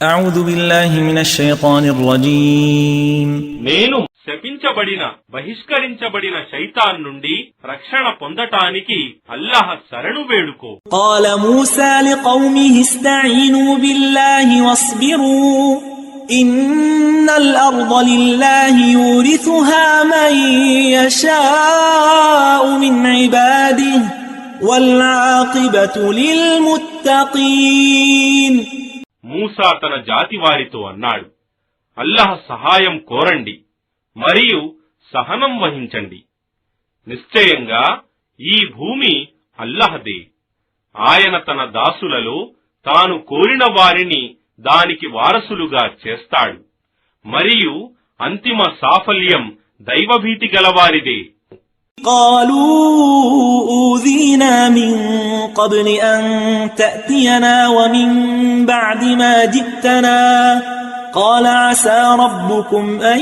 أعوذ بالله من الشيطان الرجيم నేను శపించబడిన బహిష్కరించబడిన శైతాన్ నుండి రక్షణ పొందటానికి అల్లాహ్ శరణు వేడుకో. قال موسى لقومه استعينوا بالله واصبروا إن الأرض لله يورثها من يشاء من عباده والعاقبة للمتقين. మూసా తన జాతి వారితో అన్నాడు, అల్లాహ్ సహాయం కోరండి మరియు సహనం వహించండి. నిశ్చయంగా ఈ భూమి అల్లాహ్దే. ఆయన తన దాసులలో తాను కోరిన వారిని దానికి వారసులుగా చేస్తాడు మరియు అంతిమ సాఫల్యం దైవభీతి గలవారిదే. قالوا أوذينا من قبل أن تأتينا ومن بعد ما جئتنا قال عسى ربكم أن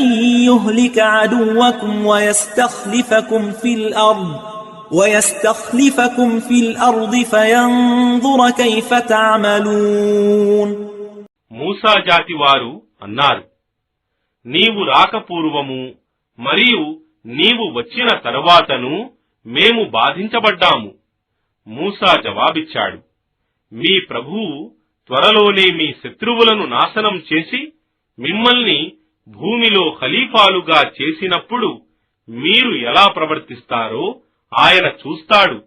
يهلك عدوكم ويستخلفكم في الأرض فينظر كيف تعملون. మూసా జాతి వారు అన్నారు, నీవు రాకపూర్వము మరియు నీవు వచ్చిన తరువాతను మేము బాధించబడ్డాము. మూసా జవాబిచ్చాడు, మీ ప్రభువు త్వరలోనే మీ శత్రువులను నాశనం చేసి మిమ్మల్ని భూమిలో ఖలీఫాలుగా చేసినప్పుడు మీరు ఎలా ప్రవర్తిస్తారో ఆయన చూస్తాడు.